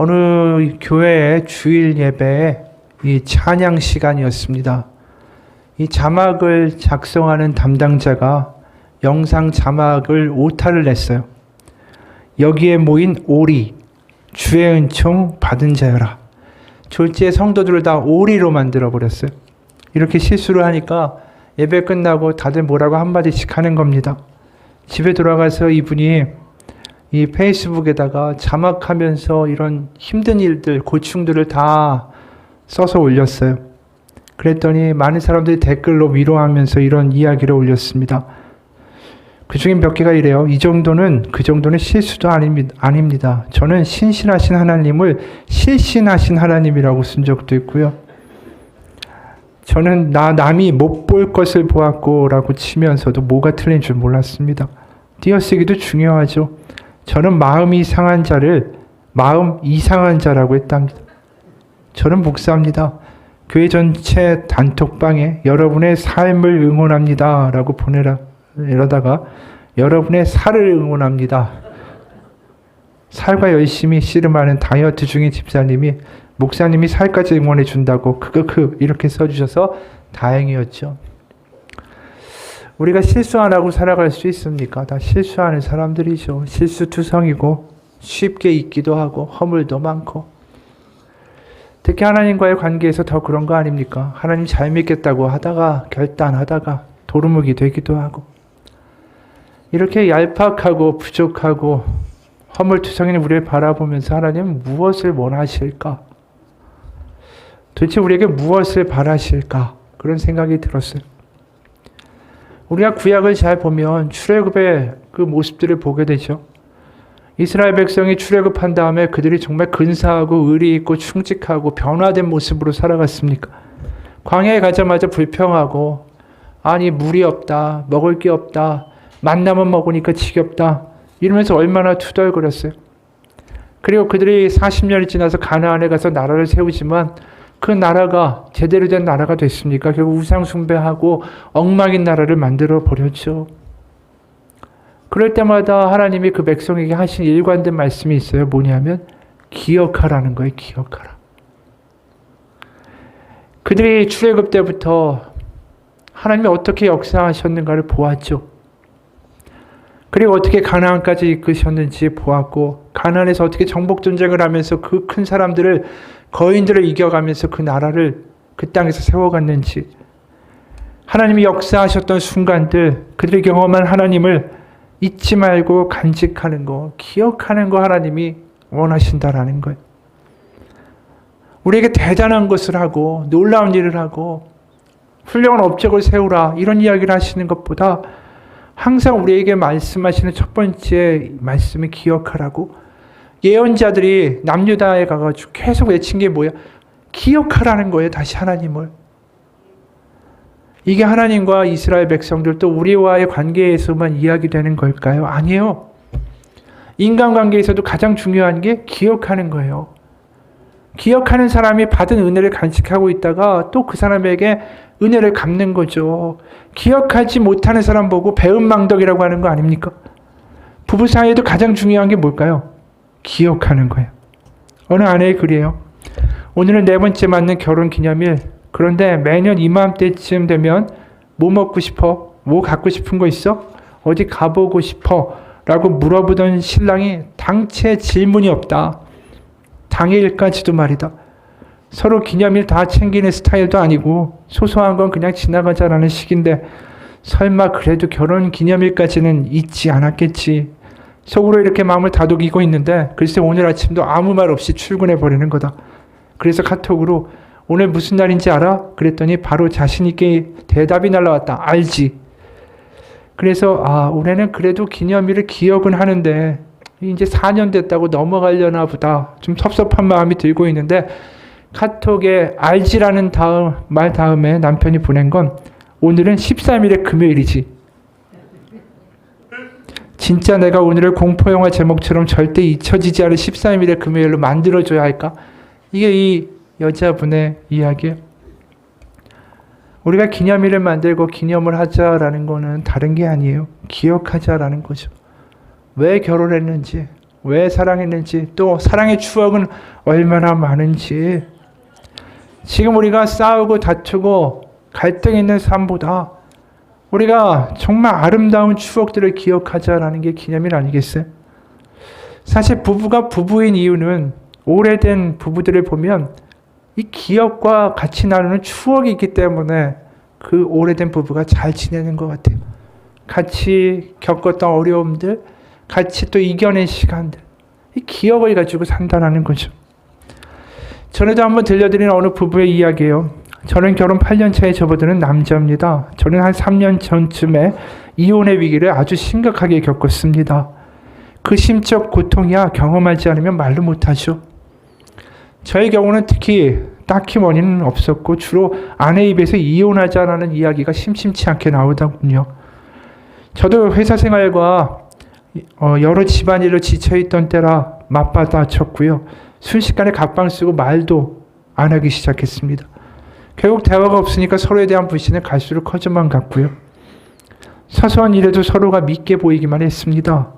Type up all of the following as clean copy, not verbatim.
어느 교회의 주일 예배에 이 찬양 시간이었습니다. 이 자막을 작성하는 담당자가 영상 자막을 오타를 냈어요. 여기에 모인 오리, 주의 은총 받은 자여라. 졸지에 성도들을 다 오리로 만들어버렸어요. 이렇게 실수를 하니까 예배 끝나고 다들 뭐라고 한마디씩 하는 겁니다. 집에 돌아가서 이분이 이 페이스북에다가 자막하면서 이런 힘든 일들, 고충들을 다 써서 올렸어요. 그랬더니 많은 사람들이 댓글로 위로하면서 이런 이야기를 올렸습니다. 그 중에 몇 개가 이래요. 그 정도는 실수도 아닙니다. 저는 신실하신 하나님을 실신하신 하나님이라고 쓴 적도 있고요. 저는 남이 못 볼 것을 보았고 라고 치면서도 뭐가 틀린 줄 몰랐습니다. 띄어쓰기도 중요하죠. 저는 마음 이상한 자를 마음 이상한 자라고 했답니다. 저는 목사입니다. 교회 전체 단톡방에 여러분의 삶을 응원합니다 라고 보내라 이러다가 여러분의 살을 응원합니다. 살과 열심히 씨름하는 다이어트 중인 집사님이 목사님이 살까지 응원해 준다고 이렇게 써주셔서 다행이었죠. 우리가 실수 안 하고 살아갈 수 있습니까? 다 실수하는 사람들이죠. 실수투성이고 쉽게 잊기도 하고 허물도 많고. 특히 하나님과의 관계에서 더 그런 거 아닙니까? 하나님 잘 믿겠다고 하다가 결단하다가 도루묵이 되기도 하고. 이렇게 얄팍하고 부족하고 허물투성이는 우리를 바라보면서 하나님은 무엇을 원하실까? 도대체 우리에게 무엇을 바라실까? 그런 생각이 들었어요. 우리가 구약을 잘 보면 출애굽의 그 모습들을 보게 되죠. 이스라엘 백성이 출애굽한 다음에 그들이 정말 근사하고 의리 있고 충직하고 변화된 모습으로 살아갔습니까? 광야에 가자마자 불평하고 아니 물이 없다, 먹을 게 없다, 만나면 먹으니까 지겹다 이러면서 얼마나 투덜거렸어요. 그리고 그들이 40년이 지나서 가나안에 가서 나라를 세우지만 그 나라가 제대로 된 나라가 됐습니까? 결국 우상 숭배하고 엉망인 나라를 만들어 버렸죠. 그럴 때마다 하나님이 그 백성에게 하신 일관된 말씀이 있어요. 뭐냐면 기억하라는 거예요. 기억하라. 그들이 출애굽 때부터 하나님이 어떻게 역사하셨는가를 보았죠. 그리고 어떻게 가나안까지 이끄셨는지 보았고 가나안에서 어떻게 정복 전쟁을 하면서 그 큰 사람들을 거인들을 이겨가면서 그 나라를 그 땅에서 세워갔는지 하나님이 역사하셨던 순간들 그들이 경험한 하나님을 잊지 말고 간직하는 거 기억하는 거 하나님이 원하신다라는 거예요. 우리에게 대단한 것을 하고 놀라운 일을 하고 훌륭한 업적을 세우라 이런 이야기를 하시는 것보다 항상 우리에게 말씀하시는 첫 번째 말씀을 기억하라고 예언자들이 남유다에 가가지고 계속 외친 게 뭐야? 기억하라는 거예요. 다시 하나님을. 이게 하나님과 이스라엘 백성들 또 우리와의 관계에서만 이야기되는 걸까요? 아니에요. 인간관계에서도 가장 중요한 게 기억하는 거예요. 기억하는 사람이 받은 은혜를 간직하고 있다가 또 그 사람에게 은혜를 갚는 거죠. 기억하지 못하는 사람 보고 배은망덕이라고 하는 거 아닙니까? 부부 사이에도 가장 중요한 게 뭘까요? 기억하는 거예요. 어느 아내의 글이에요. 오늘은 4번째 맞는 결혼기념일. 그런데 매년 이맘때쯤 되면 뭐 먹고 싶어? 뭐 갖고 싶은 거 있어? 어디 가보고 싶어? 라고 물어보던 신랑이 당최 질문이 없다. 당일까지도 말이다. 서로 기념일 다 챙기는 스타일도 아니고 소소한 건 그냥 지나가자라는 식인데 설마 그래도 결혼 기념일까지는 잊지 않았겠지. 속으로 이렇게 마음을 다독이고 있는데 글쎄 오늘 아침도 아무 말 없이 출근해버리는 거다. 그래서 카톡으로 오늘 무슨 날인지 알아? 그랬더니 바로 자신 있게 대답이 날라왔다. 알지. 그래서 올해는 그래도 기념일을 기억은 하는데 이제 4년 됐다고 넘어가려나 보다. 좀 섭섭한 마음이 들고 있는데 카톡에 알지라는 말 다음에 남편이 보낸 건 오늘은 13일의 금요일이지. 진짜 내가 오늘을 공포영화 제목처럼 절대 잊혀지지 않을 13일의 금요일로 만들어줘야 할까? 이게 이 여자분의 이야기예요. 우리가 기념일을 만들고 기념을 하자라는 거는 다른 게 아니에요. 기억하자라는 거죠. 왜 결혼했는지, 왜 사랑했는지, 또 사랑의 추억은 얼마나 많은지. 지금 우리가 싸우고 다투고 갈등 있는 삶보다 우리가 정말 아름다운 추억들을 기억하자라는 게 기념일 아니겠어요? 사실 부부가 부부인 이유는 오래된 부부들을 보면 이 기억과 같이 나누는 추억이 있기 때문에 그 오래된 부부가 잘 지내는 것 같아요. 같이 겪었던 어려움들, 같이 또 이겨낸 시간들, 이 기억을 가지고 산다는 거죠. 전에도 한번 들려드린 어느 부부의 이야기예요. 저는 결혼 8년 차에 접어드는 남자입니다. 저는 한 3년 전쯤에 이혼의 위기를 아주 심각하게 겪었습니다. 그 심적 고통이야 경험하지 않으면 말로 못하죠. 저의 경우는 특히 딱히 원인은 없었고 주로 아내 입에서 이혼하자라는 이야기가 심심치 않게 나오더군요. 저도 회사 생활과 여러 집안일로 지쳐있던 때라 맞받아쳤고요. 순식간에 갑방 쓰고 말도 안 하기 시작했습니다. 결국 대화가 없으니까 서로에 대한 불신은 갈수록 커져만 갔고요. 사소한 일에도 서로가 믿게 보이기만 했습니다.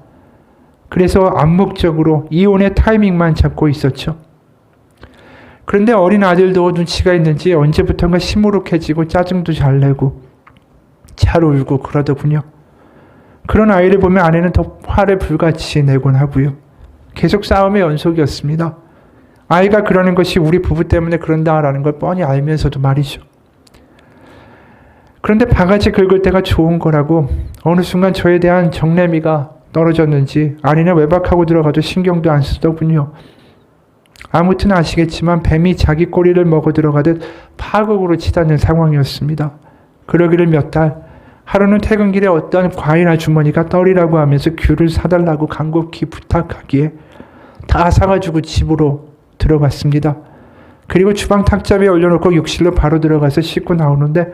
그래서 암묵적으로 이혼의 타이밍만 잡고 있었죠. 그런데 어린 아들도 눈치가 있는지 언제부턴가 시무룩해지고 짜증도 잘 내고 잘 울고 그러더군요. 그런 아이를 보면 아내는 더 화를 불같이 내곤 하고요. 계속 싸움의 연속이었습니다. 아이가 그러는 것이 우리 부부 때문에 그런다라는 걸 뻔히 알면서도 말이죠. 그런데 바가지 긁을 때가 좋은 거라고 어느 순간 저에 대한 정내미가 떨어졌는지 아내는 외박하고 들어가도 신경도 안 쓰더군요. 아무튼 아시겠지만 뱀이 자기 꼬리를 먹어 들어가듯 파국으로 치닫는 상황이었습니다. 그러기를 몇 달, 하루는 퇴근길에 어떤 과일 아주머니가 떨이라고 하면서 귤을 사달라고 간곡히 부탁하기에 다 사가지고 집으로 들어갔습니다. 그리고 주방 탁자 위에 올려놓고 욕실로 바로 들어가서 씻고 나오는데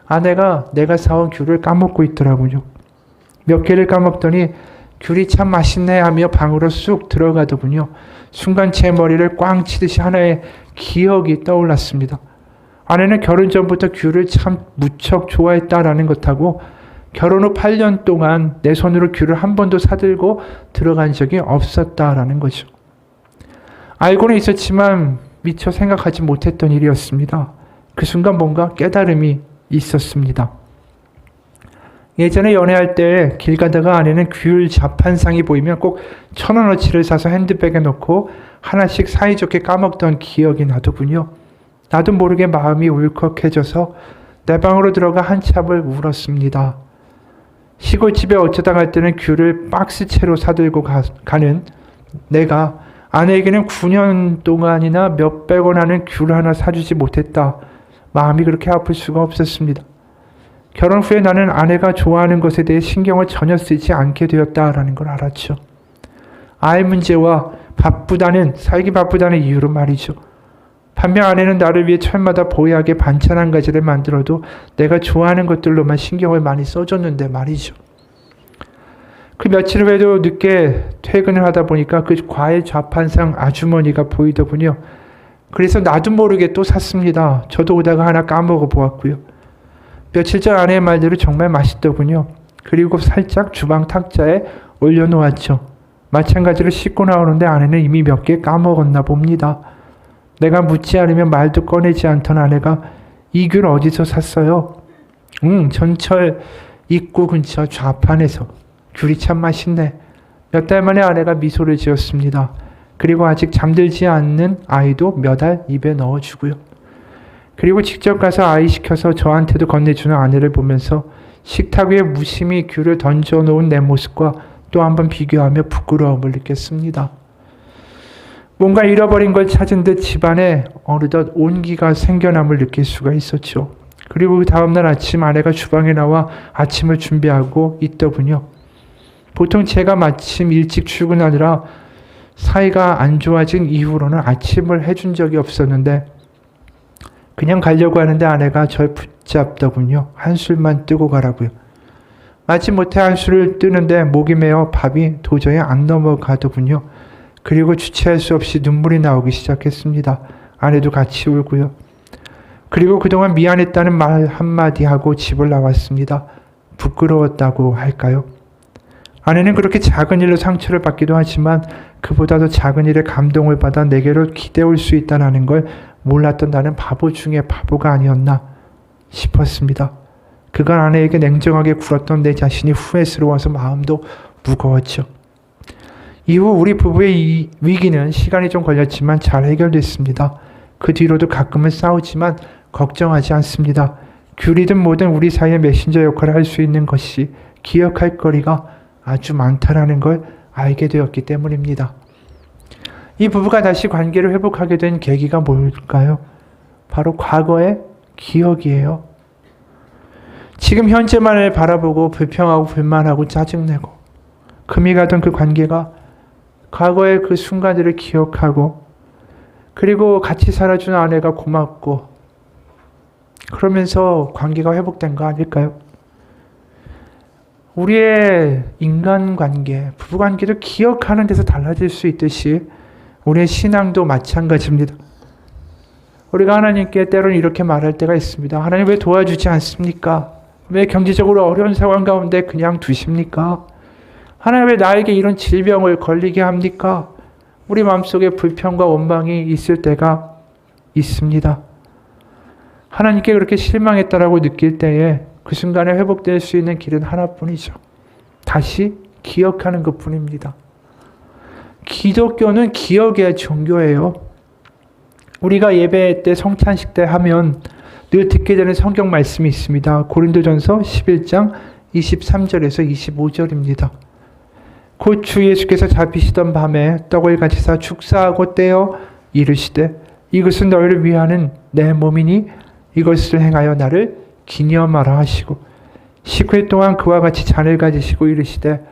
아내가 내가 사온 귤을 까먹고 있더라고요. 몇 개를 까먹더니 귤이 참 맛있네 하며 방으로 쑥 들어가더군요. 순간 제 머리를 꽝 치듯이 하나의 기억이 떠올랐습니다. 아내는 결혼 전부터 귤을 참 무척 좋아했다라는 것하고 결혼 후 8년 동안 내 손으로 귤을 한 번도 사들고 들어간 적이 없었다라는 거죠. 알고는 있었지만 미처 생각하지 못했던 일이었습니다. 그 순간 뭔가 깨달음이 있었습니다. 예전에 연애할 때 길 가다가 아내는 귤 자판상이 보이면 꼭 1,000원어치를 사서 핸드백에 넣고 하나씩 사이좋게 까먹던 기억이 나더군요. 나도 모르게 마음이 울컥해져서 내 방으로 들어가 한참을 울었습니다. 시골집에 어쩌다 갈 때는 귤을 박스채로 사들고 가는 내가 아내에게는 9년 동안이나 몇백 원 하는 귤 하나 사주지 못했다. 마음이 그렇게 아플 수가 없었습니다. 결혼 후에 나는 아내가 좋아하는 것에 대해 신경을 전혀 쓰지 않게 되었다라는 걸 알았죠. 아이 문제와 살기 바쁘다는 이유로 말이죠. 반면 아내는 나를 위해 철마다 보약의 반찬 한 가지를 만들어도 내가 좋아하는 것들로만 신경을 많이 써줬는데 말이죠. 그 며칠 후에도 늦게 퇴근을 하다 보니까 그 과일 좌판상 아주머니가 보이더군요. 그래서 나도 모르게 또 샀습니다. 저도 오다가 하나 까먹어 보았고요. 며칠 전 아내의 말대로 정말 맛있더군요. 그리고 살짝 주방 탁자에 올려놓았죠. 마찬가지로 씻고 나오는데 아내는 이미 몇 개 까먹었나 봅니다. 내가 묻지 않으면 말도 꺼내지 않던 아내가 이 귤 어디서 샀어요? 전철 입구 근처 좌판에서. 귤이 참 맛있네. 몇 달 만에 아내가 미소를 지었습니다. 그리고 아직 잠들지 않는 아이도 몇 알 입에 넣어주고요. 그리고 직접 가서 아이 시켜서 저한테도 건네주는 아내를 보면서 식탁 위에 무심히 귤을 던져놓은 내 모습과 또 한 번 비교하며 부끄러움을 느꼈습니다. 뭔가 잃어버린 걸 찾은 듯 집안에 어느덧 온기가 생겨남을 느낄 수가 있었죠. 그리고 그 다음날 아침 아내가 주방에 나와 아침을 준비하고 있더군요. 보통 제가 마침 일찍 출근하느라 사이가 안 좋아진 이후로는 아침을 해준 적이 없었는데 그냥 가려고 하는데 아내가 절 붙잡더군요. 한술만 뜨고 가라고요. 마지못해 한술을 뜨는데 목이 메어 밥이 도저히 안 넘어가더군요. 그리고 주체할 수 없이 눈물이 나오기 시작했습니다. 아내도 같이 울고요. 그리고 그동안 미안했다는 말 한마디 하고 집을 나왔습니다. 부끄러웠다고 할까요? 아내는 그렇게 작은 일로 상처를 받기도 하지만 그보다도 작은 일에 감동을 받아 내게로 기대올 수 있다는 걸 몰랐던 나는 바보 중에 바보가 아니었나 싶었습니다. 그간 아내에게 냉정하게 굴었던 내 자신이 후회스러워서 마음도 무거웠죠. 이후 우리 부부의 이 위기는 시간이 좀 걸렸지만 잘 해결됐습니다. 그 뒤로도 가끔은 싸우지만 걱정하지 않습니다. 귤이든 뭐든 우리 사이의 메신저 역할을 할 수 있는 것이 기억할 거리가 아주 많다라는 걸 알게 되었기 때문입니다. 이 부부가 다시 관계를 회복하게 된 계기가 뭘까요? 바로 과거의 기억이에요. 지금 현재만을 바라보고 불평하고 불만하고 짜증내고 금이 가던 그 관계가 과거의 그 순간들을 기억하고 그리고 같이 살아준 아내가 고맙고 그러면서 관계가 회복된 거 아닐까요? 우리의 인간관계, 부부관계도 기억하는 데서 달라질 수 있듯이 우리의 신앙도 마찬가지입니다. 우리가 하나님께 때로는 이렇게 말할 때가 있습니다. 하나님 왜 도와주지 않습니까? 왜 경제적으로 어려운 상황 가운데 그냥 두십니까? 하나님 왜 나에게 이런 질병을 걸리게 합니까? 우리 마음속에 불평과 원망이 있을 때가 있습니다. 하나님께 그렇게 실망했다라고 느낄 때에 그 순간에 회복될 수 있는 길은 하나뿐이죠. 다시 기억하는 것뿐입니다. 기독교는 기억의 종교예요. 우리가 예배 때 성찬식 때 하면 늘 듣게 되는 성경 말씀이 있습니다. 고린도전서 11장 23절에서 25절입니다. 곧 주 예수께서 잡히시던 밤에 떡을 가지사 축사하고 떼어 이르시되 이것은 너희를 위하는 내 몸이니 이것을 행하여 나를 기념하라 하시고 식회 동안 그와 같이 잔을 가지시고 이르시되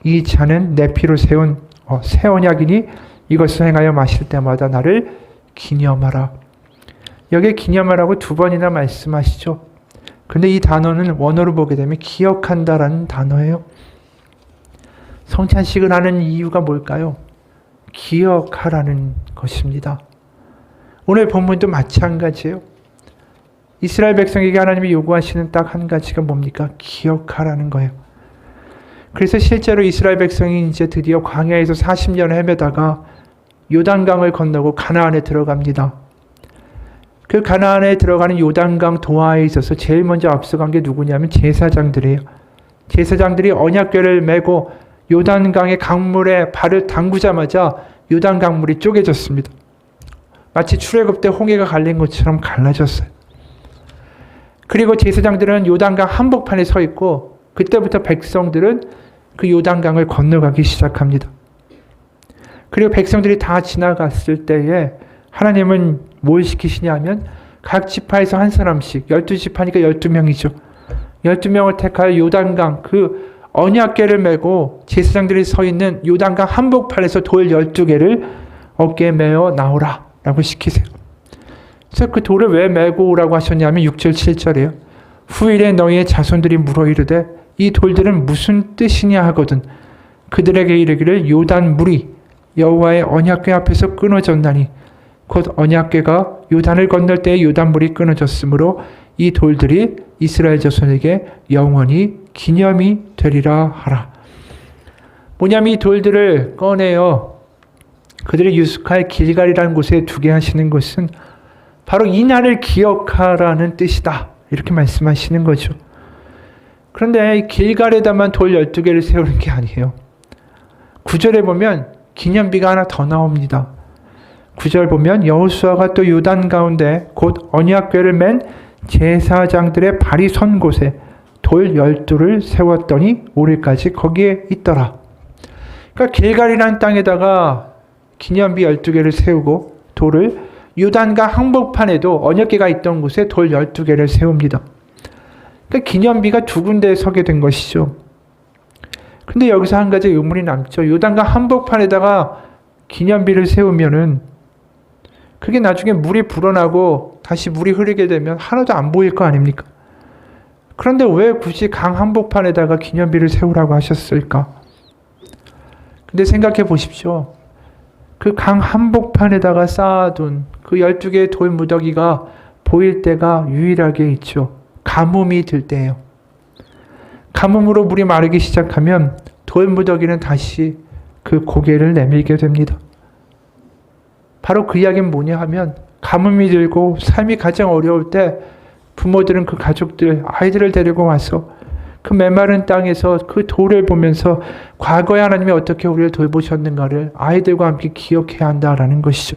이 잔은 내 피로 세운 새 언약이니 이것을 행하여 마실 때마다 나를 기념하라. 여기에 기념하라고 두 번이나 말씀하시죠. 근데 이 단어는 원어로 보게 되면 기억한다라는 단어예요. 성찬식을 하는 이유가 뭘까요? 기억하라는 것입니다. 오늘 본문도 마찬가지예요. 이스라엘 백성에게 하나님이 요구하시는 딱 한 가지가 뭡니까? 기억하라는 거예요. 그래서 실제로 이스라엘 백성이 이제 드디어 광야에서 40년을 헤매다가 요단강을 건너고 가나안에 들어갑니다. 그 가나안에 들어가는 요단강 도하에 있어서 제일 먼저 앞서간 게 누구냐면 제사장들이에요. 제사장들이 언약궤를 메고 요단강의 강물에 발을 담그자마자 요단강물이 쪼개졌습니다. 마치 출애굽 때 홍해가 갈린 것처럼 갈라졌어요. 그리고 제사장들은 요단강 한복판에 서 있고 그때부터 백성들은 그 요단강을 건너가기 시작합니다. 그리고 백성들이 다 지나갔을 때에 하나님은 뭘 시키시냐면 각 지파에서 한 사람씩 12지파니까 12명이죠. 12명을 택하여 요단강 그 언약궤를 메고 제사장들이 서 있는 요단강 한복판에서 돌 12개를 어깨에 메어 나오라 라고 시키세요. 그래서 그 돌을 왜 메고 오라고 하셨냐면 6절 7절이에요. 후일에 너희의 자손들이 물어 이르되 이 돌들은 무슨 뜻이냐 하거든 그들에게 이르기를 요단 물이 여호와의 언약궤 앞에서 끊어졌나니 곧 언약궤가 요단을 건널 때에 요단 물이 끊어졌으므로 이 돌들이 이스라엘 자손에게 영원히 기념이 되리라 하라. 뭐냐면 이 돌들을 꺼내어 그들의 유숙할 길갈이라는 곳에 두게 하시는 것은 바로 이 날을 기억하라는 뜻이다. 이렇게 말씀하시는 거죠. 그런데 길갈에다만 돌 12개를 세우는 게 아니에요. 9절에 보면 기념비가 하나 더 나옵니다. 9절 보면 여호수아가 또 요단 가운데 곧 언약궤를 맨 제사장들의 발이 선 곳에 돌 12를 세웠더니 오늘까지 거기에 있더라. 그러니까 길갈이라는 땅에다가 기념비 12개를 세우고 돌을 요단강 한복판에도 언약궤가 있던 곳에 돌 12개를 세웁니다. 그러니까 기념비가 두 군데에 서게 된 것이죠. 근데 여기서 한 가지 의문이 남죠. 요단강 한복판에다가 기념비를 세우면은 그게 나중에 물이 불어나고 다시 물이 흐르게 되면 하나도 안 보일 거 아닙니까? 그런데 왜 굳이 강 한복판에다가 기념비를 세우라고 하셨을까? 근데 생각해 보십시오. 그 강 한복판에다가 쌓아둔 그 12개의 돌 무더기가 보일 때가 유일하게 있죠. 가뭄이 들 때예요. 가뭄으로 물이 마르기 시작하면 돌 무더기는 다시 그 고개를 내밀게 됩니다. 바로 그 이야기는 뭐냐 하면 가뭄이 들고 삶이 가장 어려울 때 부모들은 그 가족들, 아이들을 데리고 와서 그 메마른 땅에서 그 돌을 보면서 과거에 하나님이 어떻게 우리를 돌보셨는가를 아이들과 함께 기억해야 한다라는 것이죠.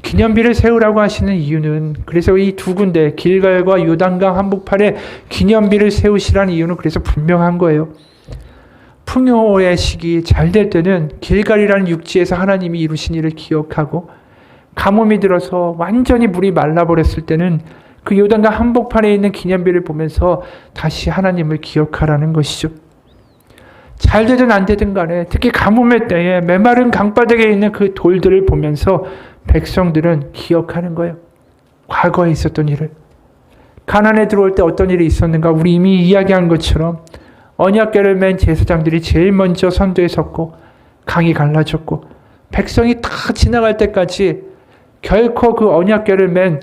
기념비를 세우라고 하시는 이유는 그래서 이 두 군데 길갈과 요단강 한복판에 기념비를 세우시라는 이유는 그래서 분명한 거예요. 풍요의 시기 잘 될 때는 길갈이라는 육지에서 하나님이 이루신 일을 기억하고 가뭄이 들어서 완전히 물이 말라버렸을 때는 그 요단강 한복판에 있는 기념비를 보면서 다시 하나님을 기억하라는 것이죠. 잘 되든 안 되든 간에 특히 가뭄의 때에 메마른 강바닥에 있는 그 돌들을 보면서 백성들은 기억하는 거예요. 과거에 있었던 일을. 가나안에 들어올 때 어떤 일이 있었는가 우리 이미 이야기한 것처럼 언약궤를 맨 제사장들이 제일 먼저 선두에 섰고 강이 갈라졌고 백성이 다 지나갈 때까지 결코 그 언약궤를 맨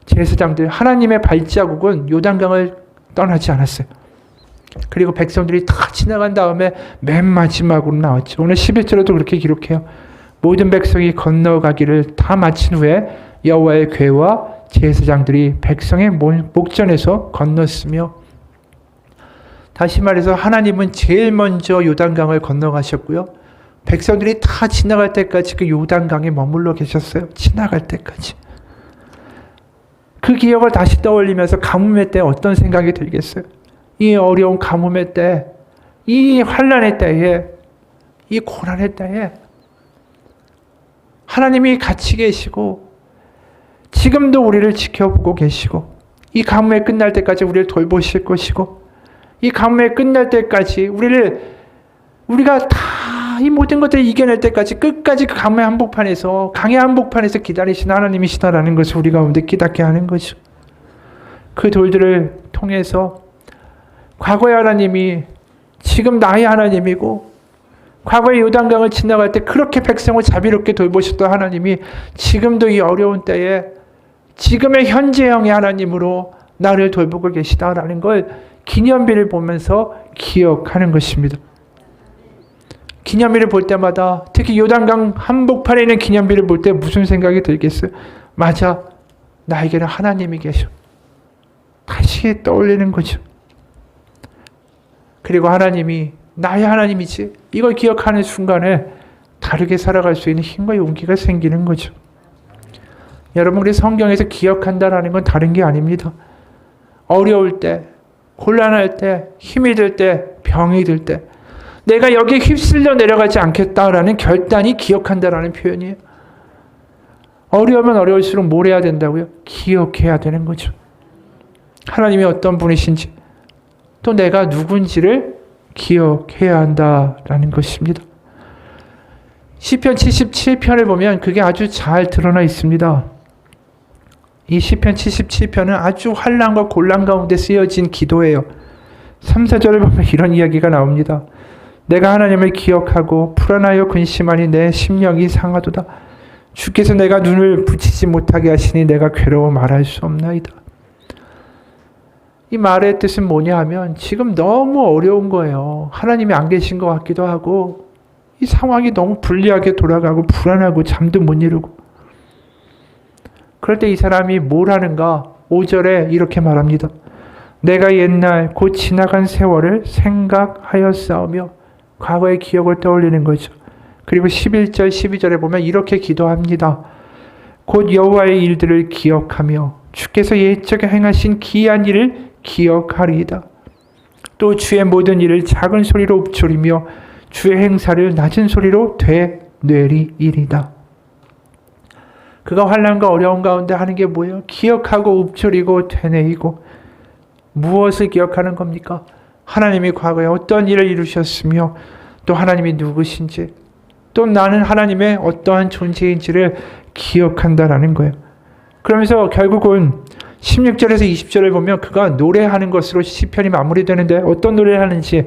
제사장들 하나님의 발자국은 요단강을 떠나지 않았어요. 그리고 백성들이 다 지나간 다음에 맨 마지막으로 나왔죠. 오늘 11절에도 그렇게 기록해요. 모든 백성이 건너가기를 다 마친 후에 여호와의 궤와 제사장들이 백성의 목전에서 건넜으며, 다시 말해서 하나님은 제일 먼저 요단강을 건너가셨고요. 백성들이 다 지나갈 때까지 그 요단강에 머물러 계셨어요. 지나갈 때까지. 그 기억을 다시 떠올리면서 가뭄의 때 어떤 생각이 들겠어요? 이 어려운 가뭄의 때, 이 환난의 때에, 이 고난의 때에 하나님이 같이 계시고 지금도 우리를 지켜보고 계시고 이 가뭄이 끝날 때까지 우리를 돌보실 것이고 이 가뭄이 끝날 때까지 우리가 다 이 모든 것들을 이겨낼 때까지 끝까지 그 가뭄의 한복판에서 강의 한복판에서 기다리신 하나님이시다라는 것을 우리 가운데 깨닫게 하는 거죠. 그 돌들을 통해서 과거의 하나님이 지금 나의 하나님이고 과거의 요단강을 지나갈 때 그렇게 백성을 자비롭게 돌보셨던 하나님이 지금도 이 어려운 때에 지금의 현재형의 하나님으로 나를 돌보고 계시다라는 걸 기념비를 보면서 기억하는 것입니다. 기념비를 볼 때마다 특히 요단강 한복판에 있는 기념비를 볼 때 무슨 생각이 들겠어요? 맞아, 나에게는 하나님이 계셔. 다시 떠올리는 거죠. 그리고 하나님이 나의 하나님이지. 이걸 기억하는 순간에 다르게 살아갈 수 있는 힘과 용기가 생기는 거죠. 여러분, 우리 성경에서 기억한다라는 건 다른 게 아닙니다. 어려울 때, 곤란할 때, 힘이 들 때, 병이 들 때 내가 여기에 휩쓸려 내려가지 않겠다라는 결단이 기억한다라는 표현이에요. 어려우면 어려울수록 뭘 해야 된다고요? 기억해야 되는 거죠. 하나님이 어떤 분이신지 또 내가 누군지를 기억해야 한다라는 것입니다. 시편 77편을 보면 그게 아주 잘 드러나 있습니다. 이 시편 77편은 아주 환난과 곤란 가운데 쓰여진 기도예요. 3, 4절을 보면 이런 이야기가 나옵니다. 내가 하나님을 기억하고 불안하여 근심하니 내 심령이 상하도다. 주께서 내가 눈을 붙이지 못하게 하시니 내가 괴로워 말할 수 없나이다. 이 말의 뜻은 뭐냐 하면 지금 너무 어려운 거예요. 하나님이 안 계신 것 같기도 하고 이 상황이 너무 불리하게 돌아가고 불안하고 잠도 못 이루고 그럴 때 이 사람이 뭘 하는가? 5절에 이렇게 말합니다. 내가 옛날 곧 지나간 세월을 생각하였사오며 과거의 기억을 떠올리는 거죠. 그리고 11절, 12절에 보면 이렇게 기도합니다. 곧 여호와의 일들을 기억하며 주께서 옛적에 행하신 기이한 일을 기억하리이다. 또 주의 모든 일을 작은 소리로 읊조리며 주의 행사를 낮은 소리로 되뇌리이리다. 그가 환난과 어려운 가운데 하는 게 뭐예요? 기억하고 읊조리고 되뇌이고. 무엇을 기억하는 겁니까? 하나님이 과거에 어떤 일을 이루셨으며 또 하나님이 누구신지 또 나는 하나님의 어떠한 존재인지를 기억한다라는 거예요. 그러면서 결국은 16절에서 20절을 보면 그가 노래하는 것으로 시편이 마무리되는데 어떤 노래를 하는지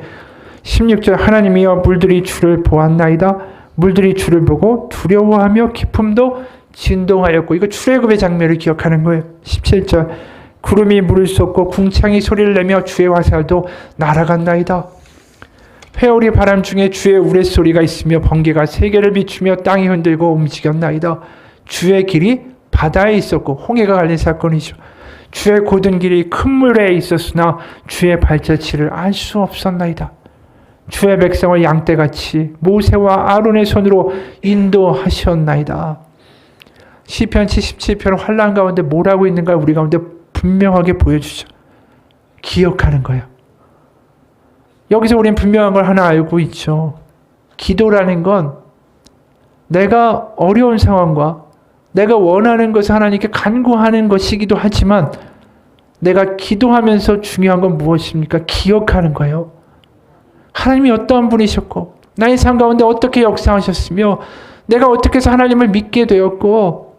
16절 하나님이여 물들이 주를 보았나이다. 물들이 주를 보고 두려워하며 기품도 진동하였고 이거 출애굽의 장면을 기억하는 거예요. 17절 구름이 물을 쏟고 궁창이 소리를 내며 주의 화살도 날아갔나이다. 회오리 바람 중에 주의 우레소리가 있으며 번개가 세계를 비추며 땅이 흔들고 움직였나이다. 주의 길이 바다에 있었고 홍해가 갈린 사건이죠. 주의 고든 길이 큰 물에 있었으나 주의 발자취를 알 수 없었나이다. 주의 백성을 양떼같이 모세와 아론의 손으로 인도하셨나이다. 시편 77편 환난 가운데 뭘 하고 있는가 우리 가운데 분명하게 보여주죠. 기억하는 거예요. 여기서 우리는 분명한 걸 하나 알고 있죠. 기도라는 건 내가 어려운 상황과 내가 원하는 것을 하나님께 간구하는 것이기도 하지만 내가 기도하면서 중요한 건 무엇입니까? 기억하는 거예요. 하나님이 어떠한 분이셨고 나의 삶 가운데 어떻게 역사하셨으며 내가 어떻게 해서 하나님을 믿게 되었고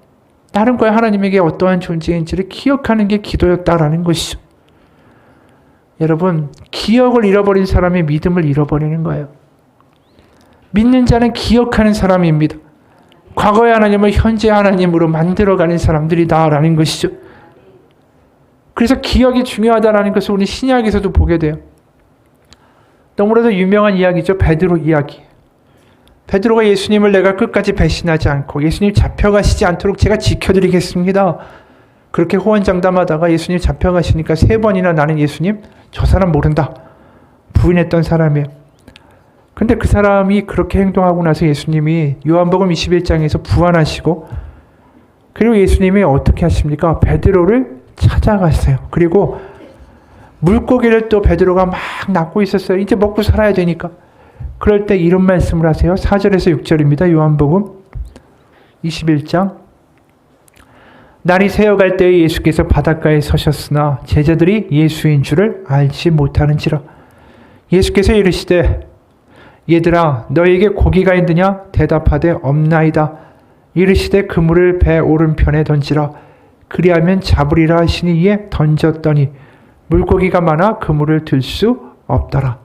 나는 과연 하나님에게 어떠한 존재인지를 기억하는 게 기도였다라는 것이죠. 여러분, 기억을 잃어버린 사람이 믿음을 잃어버리는 거예요. 믿는 자는 기억하는 사람입니다. 과거의 하나님을 현재 하나님으로 만들어가는 사람들이다라는 것이죠. 그래서 기억이 중요하다라는 것을 우리 신약에서도 보게 돼요. 너무나도 유명한 이야기죠. 베드로 이야기. 베드로가 예수님을 내가 끝까지 배신하지 않고 예수님 잡혀가시지 않도록 제가 지켜드리겠습니다. 그렇게 호언장담하다가 예수님 잡혀가시니까 3번이나 나는 예수님 저 사람 모른다 부인했던 사람이에요. 근데 그 사람이 그렇게 행동하고 나서 예수님이 요한복음 21장에서 부활하시고 그리고 예수님이 어떻게 하십니까? 베드로를 찾아갔어요. 그리고 물고기를 또 베드로가 막 낚고 있었어요. 이제 먹고 살아야 되니까. 그럴 때 이런 말씀을 하세요. 4절에서 6절입니다. 요한복음 21장. 날이 새어갈 때에 예수께서 바닷가에 서셨으나 제자들이 예수인 줄을 알지 못하는지라. 예수께서 이르시되 얘들아 너에게 고기가 있느냐? 대답하되 없나이다. 이르시되 그물을 배 오른편에 던지라. 그리하면 잡으리라 하시니 이에 던졌더니 물고기가 많아 그물을 들 수 없더라.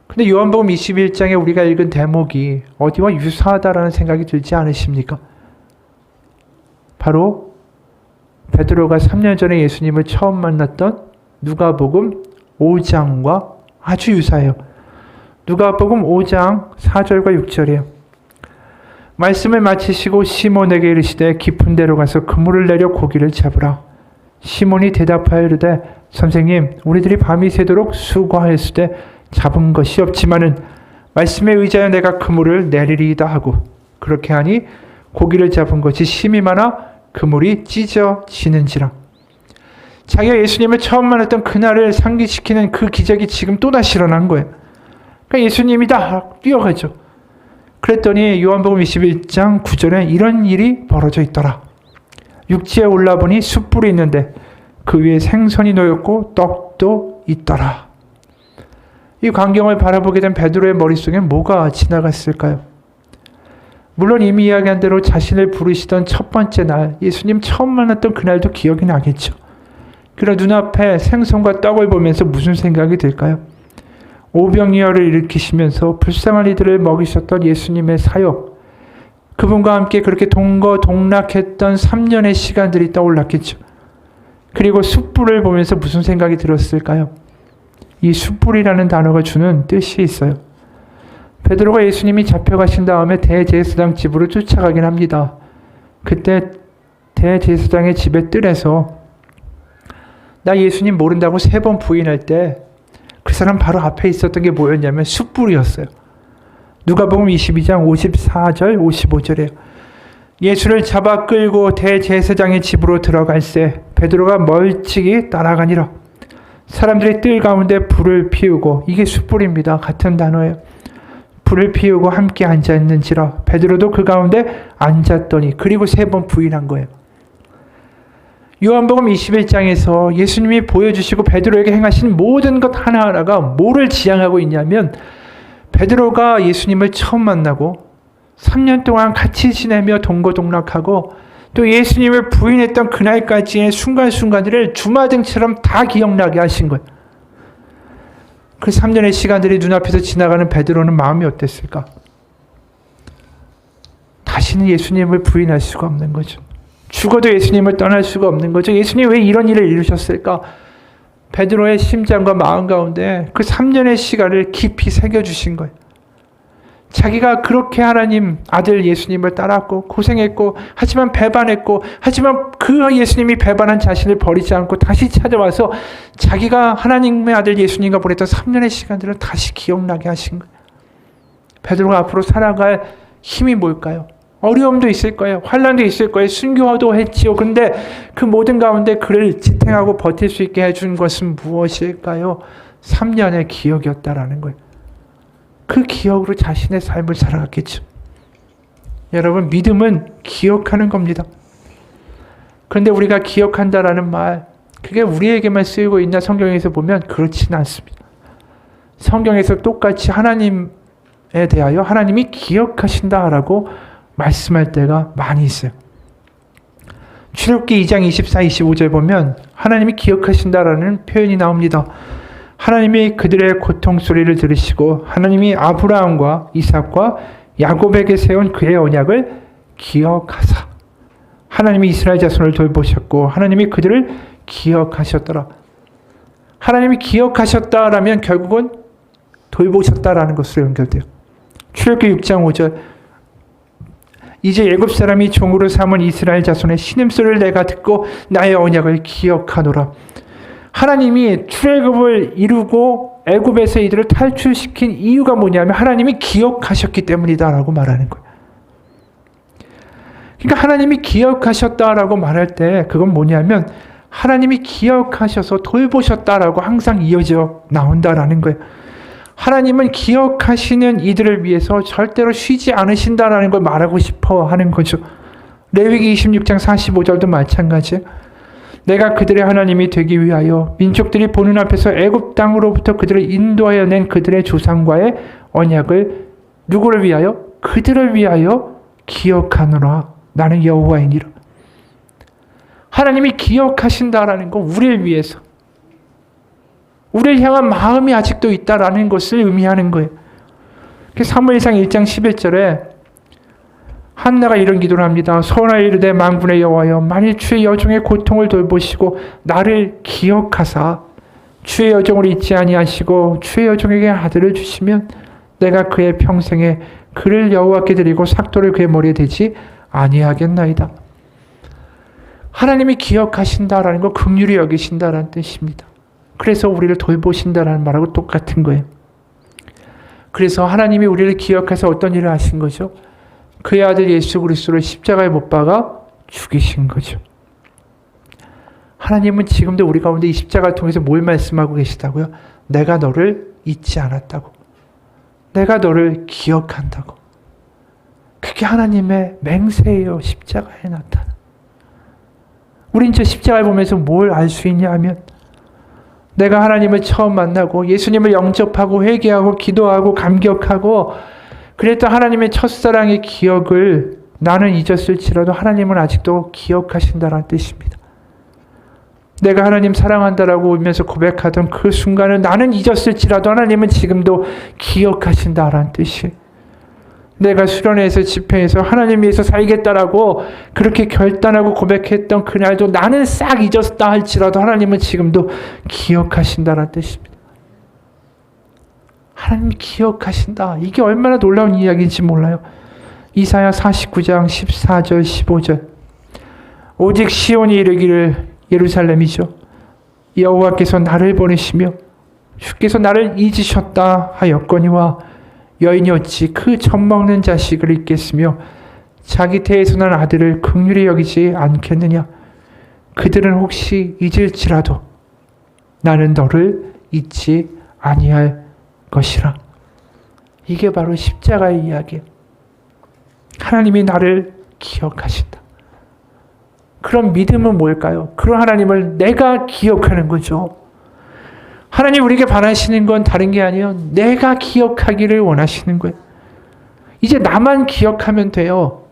근데 요한복음 21장에 우리가 읽은 대목이 어디와 유사하다라는 생각이 들지 않으십니까? 바로 베드로가 3년 전에 예수님을 처음 만났던 누가복음 5장과 아주 유사해요. 누가복음 5장 4절과 6절이에요. 말씀을 마치시고 시몬에게 이르시되 깊은 데로 가서 그물을 내려 고기를 잡으라. 시몬이 대답하여 이르되 선생님 우리들이 밤이 새도록 수고하였으되 잡은 것이 없지만은 말씀에 의지하여 내가 그물을 내리리이다 하고 그렇게 하니 고기를 잡은 것이 심이 많아 그물이 찢어지는지라. 자기가 예수님을 처음 만났던 그날을 상기시키는 그 기적이 지금 또다시 일어난 거예요. 그러니까 예수님이 다 뛰어가죠. 그랬더니 요한복음 21장 9절에 이런 일이 벌어져 있더라. 육지에 올라보니 숯불이 있는데 그 위에 생선이 놓였고 떡도 있더라. 이 광경을 바라보게 된 베드로의 머릿속에 뭐가 지나갔을까요? 물론 이미 이야기한 대로 자신을 부르시던 첫 번째 날, 예수님 처음 만났던 그날도 기억이 나겠죠. 그러나 눈앞에 생선과 떡을 보면서 무슨 생각이 들까요? 오병이어를 일으키시면서 불쌍한 이들을 먹이셨던 예수님의 사역, 그분과 함께 그렇게 동거동락했던 3년의 시간들이 떠올랐겠죠. 그리고 숯불을 보면서 무슨 생각이 들었을까요? 이 숯불이라는 단어가 주는 뜻이 있어요. 베드로가 예수님이 잡혀가신 다음에 대제사장 집으로 쫓아가긴 합니다. 그때 대제사장의 집의 뜰에서 나 예수님 모른다고 3번 부인할 때 그 사람 바로 앞에 있었던 게 뭐였냐면 숯불이었어요. 누가복음 22장 54절 55절이에요. 예수를 잡아 끌고 대제사장의 집으로 들어갈새 베드로가 멀찍이 따라가니라. 사람들이 뜰 가운데 불을 피우고, 이게 숯불입니다. 같은 단어예요. 불을 피우고 함께 앉아있는지라. 베드로도 그 가운데 앉았더니, 그리고 3번 부인한 거예요. 요한복음 21장에서 예수님이 보여주시고 베드로에게 행하신 모든 것 하나하나가 뭐를 지향하고 있냐면, 베드로가 예수님을 처음 만나고 3년 동안 같이 지내며 동거동락하고 또 예수님을 부인했던 그날까지의 순간순간들을 주마등처럼 다 기억나게 하신 거예요. 그 3년의 시간들이 눈앞에서 지나가는 베드로는 마음이 어땠을까? 다시는 예수님을 부인할 수가 없는 거죠. 죽어도 예수님을 떠날 수가 없는 거죠. 예수님 왜 이런 일을 이루셨을까? 베드로의 심장과 마음 가운데 그 3년의 시간을 깊이 새겨주신 거예요. 자기가 그렇게 하나님 아들 예수님을 따랐고 고생했고 하지만 배반했고 하지만 그 예수님이 배반한 자신을 버리지 않고 다시 찾아와서 자기가 하나님의 아들 예수님과 보냈던 3년의 시간들을 다시 기억나게 하신 거예요. 베드로가 앞으로 살아갈 힘이 뭘까요? 어려움도 있을 거예요. 환난도 있을 거예요. 순교도 했지요. 그런데 그 모든 가운데 그를 지탱하고 버틸 수 있게 해준 것은 무엇일까요? 3년의 기억이었다라는 거예요. 그 기억으로 자신의 삶을 살아갔겠죠. 여러분, 믿음은 기억하는 겁니다. 그런데 우리가 기억한다라는 말, 그게 우리에게만 쓰이고 있나 성경에서 보면 그렇지는 않습니다. 성경에서 똑같이 하나님에 대하여 하나님이 기억하신다라고 말씀할 때가 많이 있어요. 출애굽기 2장 24, 25절 보면 하나님이 기억하신다라는 표현이 나옵니다. 하나님이 그들의 고통 소리를 들으시고 하나님이 아브라함과 이삭과 야곱에게 세운 그의 언약을 기억하사 하나님이 이스라엘 자손을 돌보셨고 하나님이 그들을 기억하셨더라. 하나님이 기억하셨다라면 결국은 돌보셨다라는 것으로 연결돼요. 출애굽기 6장 5절 이제 애굽 사람이 종으로 삼은 이스라엘 자손의 신음소리를 내가 듣고 나의 언약을 기억하노라. 하나님이 출애굽을 이루고 애굽에서 이들을 탈출시킨 이유가 뭐냐면 하나님이 기억하셨기 때문이다라고 말하는 거예요. 그러니까 하나님이 기억하셨다라고 말할 때 그건 뭐냐면 하나님이 기억하셔서 돌보셨다라고 항상 이어져 나온다라는 거예요. 하나님은 기억하시는 이들을 위해서 절대로 쉬지 않으신다라는 걸 말하고 싶어 하는 거죠. 레위기 26장 45절도 마찬가지예요. 내가 그들의 하나님이 되기 위하여 민족들이 보는 앞에서 애굽 땅으로부터 그들을 인도하여 낸 그들의 조상과의 언약을 누구를 위하여? 그들을 위하여 기억하노라. 나는 여호와이니라. 하나님이 기억하신다라는 건 우리를 위해서 우리를 향한 마음이 아직도 있다라는 것을 의미하는 거예요. 사무엘상 1장 11절에 한나가 이런 기도를 합니다. 소원하여 이르되 만군의 여호와여 만일 주의 여종의 고통을 돌보시고 나를 기억하사 주의 여종을 잊지 아니하시고 주의 여종에게 아들을 주시면 내가 그의 평생에 그를 여호와께 드리고 삭도를 그의 머리에 대지 아니하겠나이다. 하나님이 기억하신다라는 건 긍휼히 여기신다라는 뜻입니다. 그래서 우리를 돌보신다라는 말하고 똑같은 거예요. 그래서 하나님이 우리를 기억해서 어떤 일을 하신 거죠? 그의 아들 예수 그리스도를 십자가에 못 박아 죽이신 거죠. 하나님은 지금도 우리 가운데 이 십자가를 통해서 뭘 말씀하고 계시다고요? 내가 너를 잊지 않았다고. 내가 너를 기억한다고. 그게 하나님의 맹세예요. 십자가에 나타나. 우린 저 십자가를 보면서 뭘 알 수 있냐 하면 내가 하나님을 처음 만나고 예수님을 영접하고 회개하고 기도하고 감격하고 그랬던 하나님의 첫사랑의 기억을 나는 잊었을지라도 하나님은 아직도 기억하신다는 뜻입니다. 내가 하나님 사랑한다라고 울면서 고백하던 그 순간을 나는 잊었을지라도 하나님은 지금도 기억하신다라는 뜻이에요. 내가 수련회에서 집회에서 하나님 위해서 살겠다라고 그렇게 결단하고 고백했던 그날도 나는 싹 잊었다 할지라도 하나님은 지금도 기억하신다는 뜻입니다. 하나님 기억하신다. 이게 얼마나 놀라운 이야기인지 몰라요. 이사야 49장 14절 15절 오직 시온이 이르기를 예루살렘이죠. 여호와께서 나를 보내시며 주께서 나를 잊으셨다 하였거니와 여인이 어찌 그 젖먹는 자식을 잊겠으며 자기 태에서 난 아들을 긍휼히 여기지 않겠느냐. 그들은 혹시 잊을지라도 나는 너를 잊지 아니할 것이라. 이게 바로 십자가의 이야기예요. 하나님이 나를 기억하신다. 그런 믿음은 뭘까요? 그런 하나님을 내가 기억하는 거죠. 하나님 우리에게 바라시는 건 다른 게 아니에요. 내가 기억하기를 원하시는 거예요. 이제 나만 기억하면 돼요.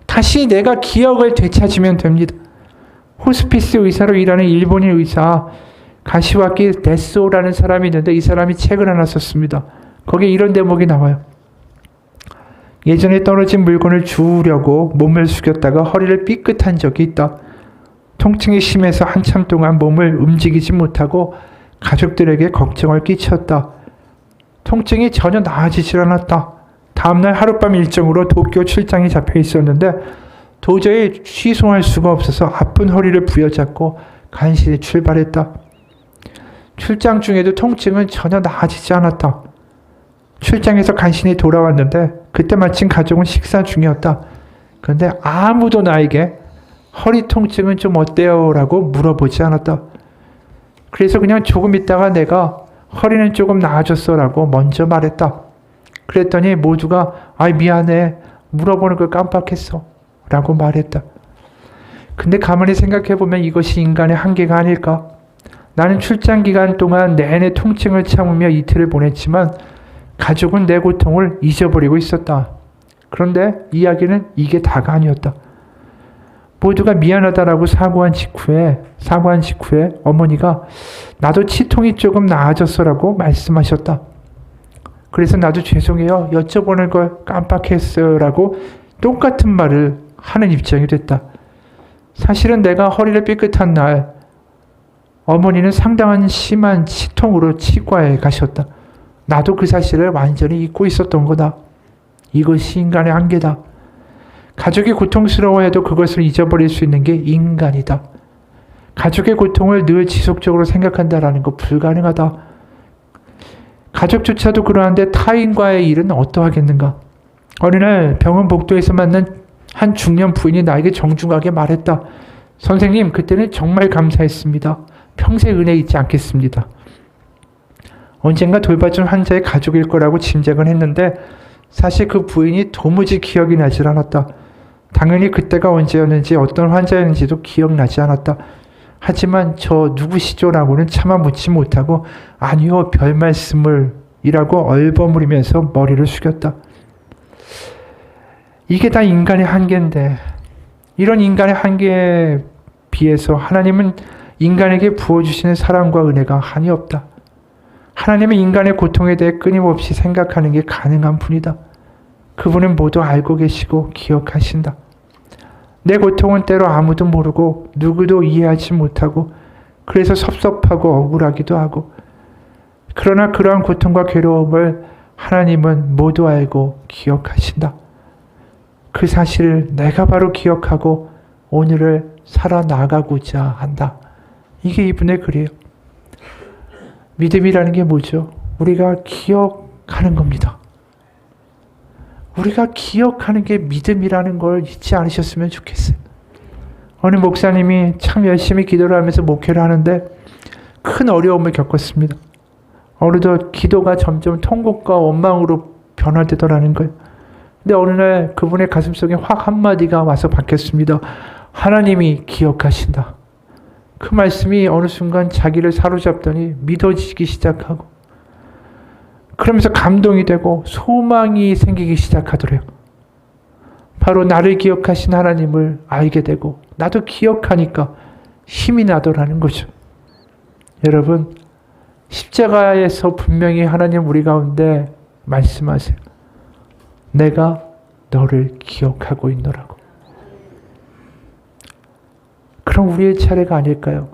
다시 내가 기억을 되찾으면 됩니다. 호스피스 의사로 일하는 일본인 의사 가시와키 데스오라는 사람이 있는데 이 사람이 책을 하나 썼습니다. 거기에 이런 대목이 나와요. 예전에 떨어진 물건을 주우려고 몸을 숙였다가 허리를 삐끗한 적이 있다. 통증이 심해서 한참 동안 몸을 움직이지 못하고 가족들에게 걱정을 끼쳤다. 통증이 전혀 나아지질 않았다. 다음날 하룻밤 일정으로 도쿄 출장이 잡혀 있었는데 도저히 취소할 수가 없어서 아픈 허리를 부여잡고 간신히 출발했다. 출장 중에도 통증은 전혀 나아지지 않았다. 출장에서 간신히 돌아왔는데 그때 마침 가족은 식사 중이었다. 그런데 아무도 나에게 허리 통증은 좀 어때요? 라고 물어보지 않았다. 그래서 그냥 조금 있다가 내가 허리는 조금 나아졌어 라고 먼저 말했다. 그랬더니 모두가 미안해. 물어보는 걸 깜빡했어. 라고 말했다. 근데 가만히 생각해보면 이것이 인간의 한계가 아닐까? 나는 출장 기간 동안 내내 통증을 참으며 이틀을 보냈지만 가족은 내 고통을 잊어버리고 있었다. 그런데 이야기는 이게 다가 아니었다. 모두가 미안하다라고 사과한 직후에 어머니가 나도 치통이 조금 나아졌어라고 말씀하셨다. 그래서 나도 죄송해요. 여쭤보는 걸 깜빡했어요라고 똑같은 말을 하는 입장이 됐다. 사실은 내가 허리를 삐끗한 날 어머니는 상당한 심한 치통으로 치과에 가셨다. 나도 그 사실을 완전히 잊고 있었던 거다. 이것이 인간의 한계다. 가족이 고통스러워해도 그것을 잊어버릴 수 있는 게 인간이다. 가족의 고통을 늘 지속적으로 생각한다라는 거 불가능하다. 가족조차도 그러한데 타인과의 일은 어떠하겠는가? 어느 날 병원 복도에서 만난 한 중년 부인이 나에게 정중하게 말했다. 선생님, 그때는 정말 감사했습니다. 평생 은혜 잊지 않겠습니다. 언젠가 돌봐준 환자의 가족일 거라고 짐작은 했는데 사실 그 부인이 도무지 기억이 나질 않았다. 당연히 그때가 언제였는지 어떤 환자였는지도 기억나지 않았다. 하지만 저 누구시죠? 라고는 차마 묻지 못하고 아니요, 별 말씀을 이라고 얼버무리면서 머리를 숙였다. 이게 다 인간의 한계인데 이런 인간의 한계에 비해서 하나님은 인간에게 부어주시는 사랑과 은혜가 한이 없다. 하나님은 인간의 고통에 대해 끊임없이 생각하는 게 가능한 분이다. 그분은 모두 알고 계시고 기억하신다. 내 고통은 때로 아무도 모르고 누구도 이해하지 못하고 그래서 섭섭하고 억울하기도 하고 그러나 그러한 고통과 괴로움을 하나님은 모두 알고 기억하신다. 그 사실을 내가 바로 기억하고 오늘을 살아나가고자 한다. 이게 이분의 글이에요. 믿음이라는 게 뭐죠? 우리가 기억하는 겁니다. 우리가 기억하는 게 믿음이라는 걸 잊지 않으셨으면 좋겠어요. 어느 목사님이 참 열심히 기도를 하면서 목회를 하는데 큰 어려움을 겪었습니다. 어느덧 기도가 점점 통곡과 원망으로 변화되더라는 거예요. 근데 어느 날 그분의 가슴속에 확 한마디가 와서 바뀌었습니다. 하나님이 기억하신다. 그 말씀이 어느 순간 자기를 사로잡더니 믿어지기 시작하고 그러면서 감동이 되고 소망이 생기기 시작하더래요. 바로 나를 기억하신 하나님을 알게 되고 나도 기억하니까 힘이 나더라는 거죠. 여러분, 십자가에서 분명히 하나님 우리 가운데 말씀하세요. 내가 너를 기억하고 있노라고. 그럼 우리의 차례가 아닐까요?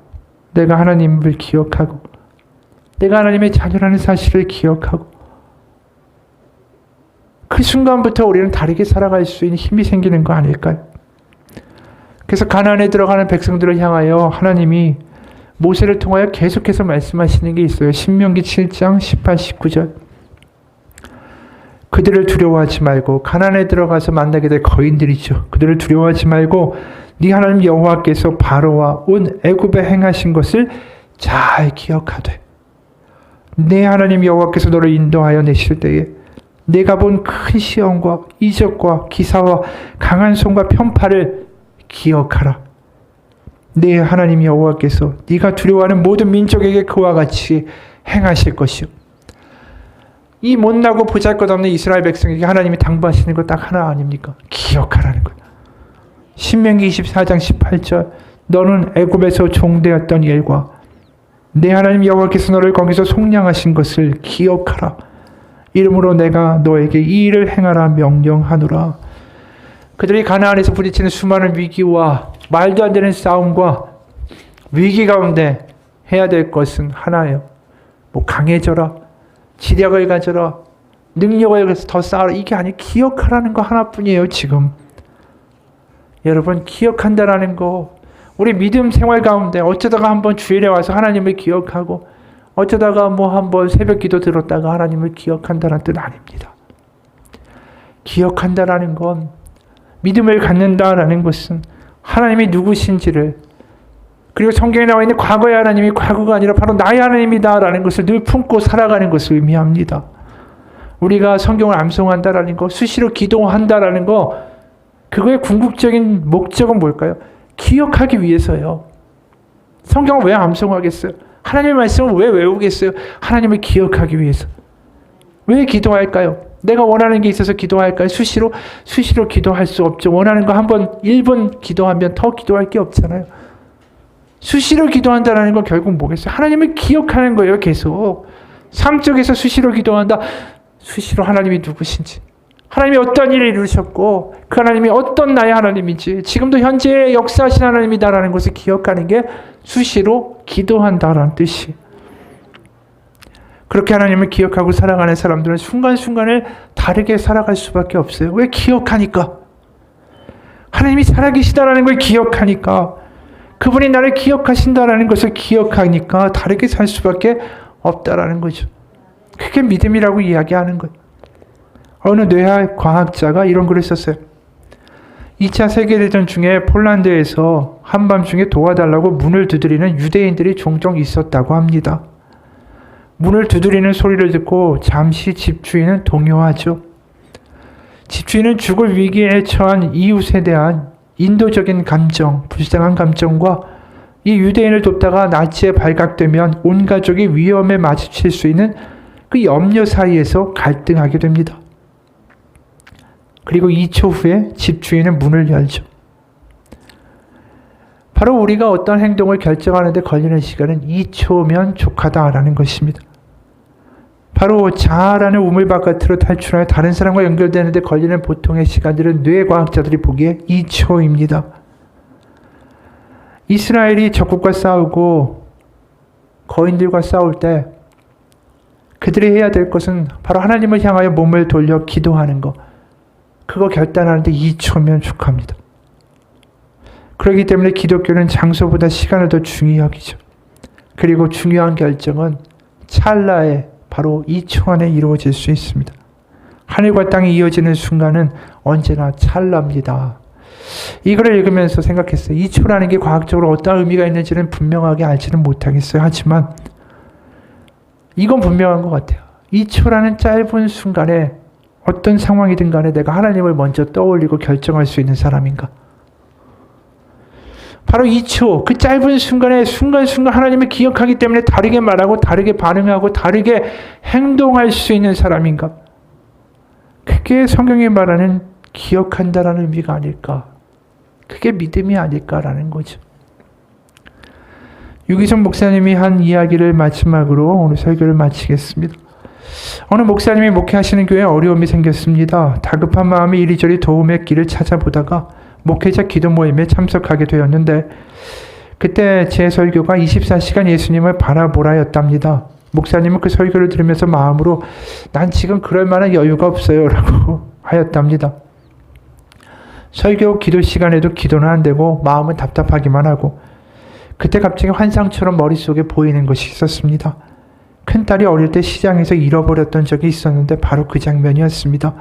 내가 하나님을 기억하고 내가 하나님의 자녀라는 사실을 기억하고 그 순간부터 우리는 다르게 살아갈 수 있는 힘이 생기는 거 아닐까요? 그래서 가나안에 들어가는 백성들을 향하여 하나님이 모세를 통하여 계속해서 말씀하시는 게 있어요. 신명기 7장 18, 19절. 그들을 두려워하지 말고 가나안에 들어가서 만나게 될 거인들이죠. 그들을 두려워하지 말고 네 하나님 여호와께서 바로와 온 애굽에 행하신 것을 잘 기억하되 네 하나님 여호와께서 너를 인도하여 내실 때에 내가 본 큰 시험과 이적과 기사와 강한 손과 편파를 기억하라. 네 하나님 여호와께서 네가 두려워하는 모든 민족에게 그와 같이 행하실 것이요. 이 못나고 보잘것없는 이스라엘 백성에게 하나님이 당부하시는 거 딱 하나 아닙니까? 기억하라는 거예요. 신명기 24장 18절 너는 애굽에서 종되었던 일과 내 하나님 여호와께서 너를 거기서 속량하신 것을 기억하라. 이름으로 내가 너에게 이 일을 행하라 명령하노라. 그들이 가나안에서 부딪히는 수많은 위기와 말도 안 되는 싸움과 위기 가운데 해야 될 것은 하나예요. 뭐 강해져라, 지력을 가져라, 능력을 더 쌓아라. 이게 아니에요. 기억하라는 거 하나뿐이에요. 지금 여러분, 기억한다라는 거, 우리 믿음 생활 가운데 어쩌다가 한번 주일에 와서 하나님을 기억하고, 어쩌다가 뭐 한번 새벽 기도 들었다가 하나님을 기억한다는 뜻 아닙니다. 기억한다라는 건, 믿음을 갖는다라는 것은 하나님이 누구신지를, 그리고 성경에 나와 있는 과거의 하나님이 과거가 아니라 바로 나의 하나님이다라는 것을 늘 품고 살아가는 것을 의미합니다. 우리가 성경을 암송한다라는 거, 수시로 기도한다라는 거, 그거의 궁극적인 목적은 뭘까요? 기억하기 위해서요. 성경을 왜 암송하겠어요? 하나님의 말씀을 왜 외우겠어요? 하나님을 기억하기 위해서. 왜 기도할까요? 내가 원하는 게 있어서 기도할까요? 수시로 기도할 수 없죠. 원하는 거 한번 1분 기도하면 더 기도할 게 없잖아요. 수시로 기도한다는 건 결국 뭐겠어요? 하나님을 기억하는 거예요. 계속. 삶 속에서 수시로 기도한다. 수시로 하나님이 누구신지, 하나님이 어떤 일을 이루셨고 그 하나님이 어떤 나의 하나님인지, 지금도 현재 역사하신 하나님이다라는 것을 기억하는 게 수시로 기도한다라는 뜻이. 그렇게 하나님을 기억하고 살아가는 사람들은 순간순간을 다르게 살아갈 수밖에 없어요. 왜? 기억하니까. 하나님이 살아계시다라는 걸 기억하니까, 그분이 나를 기억하신다라는 것을 기억하니까 다르게 살 수밖에 없다라는 거죠. 그게 믿음이라고 이야기하는 거예요. 어느 뇌학 과학자가 이런 글을 썼어요. 2차 세계대전 중에 폴란드에서 한밤중에 도와달라고 문을 두드리는 유대인들이 종종 있었다고 합니다. 문을 두드리는 소리를 듣고 잠시 집주인은 동요하죠. 집주인은 죽을 위기에 처한 이웃에 대한 인도적인 감정, 불쌍한 감정과 이 유대인을 돕다가 나치에 발각되면 온 가족이 위험에 마주칠 수 있는 그 염려 사이에서 갈등하게 됩니다. 그리고 2초 후에 집주인은 문을 열죠. 바로 우리가 어떤 행동을 결정하는 데 걸리는 시간은 2초면 족하다라는 것입니다. 바로 자아라는 우물 바깥으로 탈출하여 다른 사람과 연결되는 데 걸리는 보통의 시간들은 뇌과학자들이 보기에 2초입니다. 이스라엘이 적국과 싸우고 거인들과 싸울 때 그들이 해야 될 것은 바로 하나님을 향하여 몸을 돌려 기도하는 것. 그거 결단하는데 2초면 족합니다. 그렇기 때문에 기독교는 장소보다 시간을 더 중요히 여기죠. 그리고 중요한 결정은 찰나에 바로 2초 안에 이루어질 수 있습니다. 하늘과 땅이 이어지는 순간은 언제나 찰나입니다. 이거를 읽으면서 생각했어요. 2초라는 게 과학적으로 어떤 의미가 있는지는 분명하게 알지는 못하겠어요. 하지만 이건 분명한 것 같아요. 2초라는 짧은 순간에 어떤 상황이든 간에 내가 하나님을 먼저 떠올리고 결정할 수 있는 사람인가? 바로 2초, 그 짧은 순간에 순간순간 하나님을 기억하기 때문에 다르게 말하고 다르게 반응하고 다르게 행동할 수 있는 사람인가? 그게 성경이 말하는 기억한다라는 의미가 아닐까? 그게 믿음이 아닐까라는 거죠. 유기성 목사님이 한 이야기를 마지막으로 오늘 설교를 마치겠습니다. 어느 목사님이 목회하시는 교회에 어려움이 생겼습니다. 다급한 마음에 이리저리 도움의 길을 찾아보다가 목회자 기도 모임에 참석하게 되었는데, 그때 제 설교가 24시간 예수님을 바라보라였답니다. 목사님은 그 설교를 들으면서 마음으로 난 지금 그럴 만한 여유가 없어요 라고 하였답니다. 설교 기도 시간에도 기도는 안 되고 마음은 답답하기만 하고, 그때 갑자기 환상처럼 머릿속에 보이는 것이 있었습니다. 큰딸이 어릴 때 시장에서 잃어버렸던 적이 있었는데 바로 그 장면이었습니다.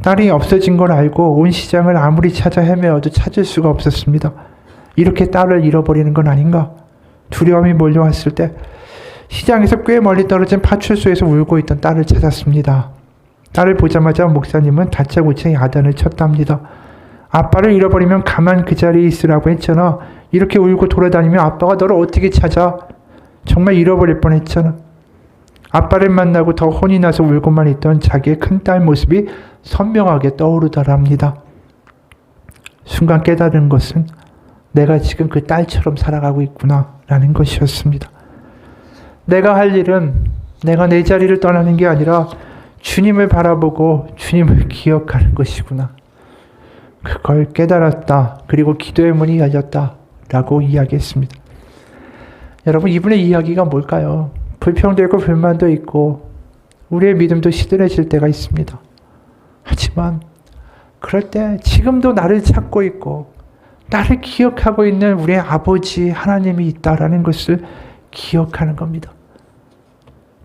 딸이 없어진 걸 알고 온 시장을 아무리 찾아 헤매어도 찾을 수가 없었습니다. 이렇게 딸을 잃어버리는 건 아닌가? 두려움이 몰려왔을 때 시장에서 꽤 멀리 떨어진 파출소에서 울고 있던 딸을 찾았습니다. 딸을 보자마자 목사님은 다짜고짜 야단을 쳤답니다. 아빠를 잃어버리면 가만 그 자리에 있으라고 했잖아. 이렇게 울고 돌아다니면 아빠가 너를 어떻게 찾아? 정말 잃어버릴 뻔했잖아. 아빠를 만나고 더 혼이 나서 울고만 있던 자기의 큰딸 모습이 선명하게 떠오르더랍니다. 순간 깨달은 것은 내가 지금 그 딸처럼 살아가고 있구나 라는 것이었습니다. 내가 할 일은 내가 내 자리를 떠나는 게 아니라 주님을 바라보고 주님을 기억하는 것이구나. 그걸 깨달았다. 그리고 기도의 문이 열렸다 라고 이야기했습니다. 여러분, 이분의 이야기가 뭘까요? 불평도 있고 불만도 있고 우리의 믿음도 시들해질 때가 있습니다. 하지만 그럴 때 지금도 나를 찾고 있고 나를 기억하고 있는 우리의 아버지 하나님이 있다라는 것을 기억하는 겁니다.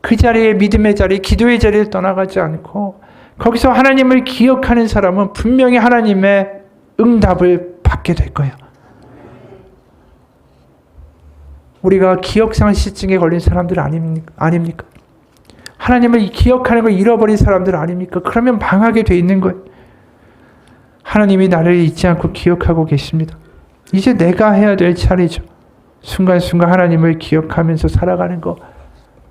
그 자리에 믿음의 자리, 기도의 자리를 떠나가지 않고 거기서 하나님을 기억하는 사람은 분명히 하나님의 응답을 받게 될 거예요. 우리가 기억상실증에 걸린 사람들 아닙니까? 하나님을 기억하는 걸 잃어버린 사람들 아닙니까? 그러면 망하게 돼 있는 거예요. 하나님이 나를 잊지 않고 기억하고 계십니다. 이제 내가 해야 될 차례죠. 순간순간 하나님을 기억하면서 살아가는 거,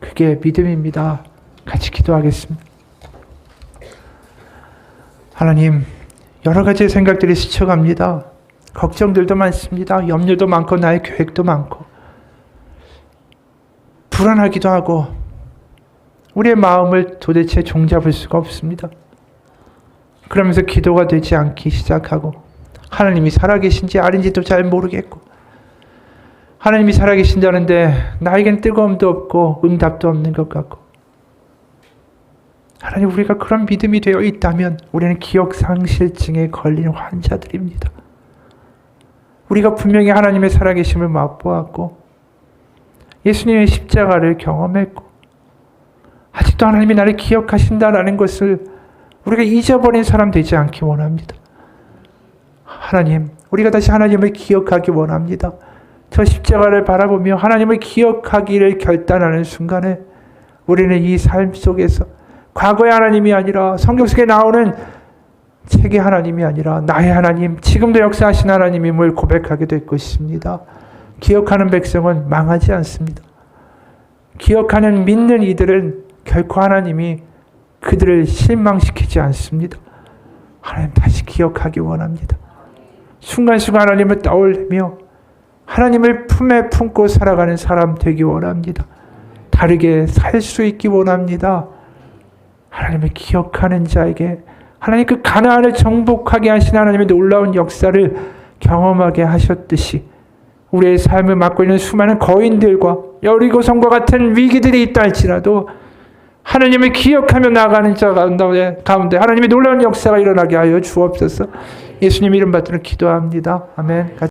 그게 믿음입니다. 같이 기도하겠습니다. 하나님, 여러 가지 생각들이 스쳐갑니다. 걱정들도 많습니다. 염려도 많고 나의 계획도 많고 불안하기도 하고 우리의 마음을 도대체 종잡을 수가 없습니다. 그러면서 기도가 되지 않기 시작하고 하나님이 살아계신지 아닌지도 잘 모르겠고 하나님이 살아계신다는데 나에겐 뜨거움도 없고 응답도 없는 것 같고 하나님, 우리가 그런 믿음이 되어 있다면 우리는 기억상실증에 걸린 환자들입니다. 우리가 분명히 하나님의 살아계심을 맛보았고 예수님의 십자가를 경험했고 아직도 하나님이 나를 기억하신다라는 것을 우리가 잊어버린 사람 되지 않기 원합니다. 하나님, 우리가 다시 하나님을 기억하기 원합니다. 저 십자가를 바라보며 하나님을 기억하기를 결단하는 순간에 우리는 이 삶 속에서 과거의 하나님이 아니라 성경 속에 나오는 책의 하나님이 아니라 나의 하나님, 지금도 역사하신 하나님임을 고백하게 될 것입니다. 기억하는 백성은 망하지 않습니다. 기억하는 믿는 이들은 결코 하나님이 그들을 실망시키지 않습니다. 하나님, 다시 기억하기 원합니다. 순간순간 하나님을 떠올리며 하나님을 품에 품고 살아가는 사람 되기 원합니다. 다르게 살 수 있기 원합니다. 하나님을 기억하는 자에게 하나님 그 가나안을 정복하게 하신 하나님의 놀라운 역사를 경험하게 하셨듯이 우리의 삶을 맡고 있는 수많은 거인들과 여리고성과 같은 위기들이 있다 할지라도 하나님을 기억하며 나아가는 자 가운데 하나님의 놀라운 역사가 일어나게 하여 주옵소서. 예수님 이름 받들어 기도합니다. 아멘.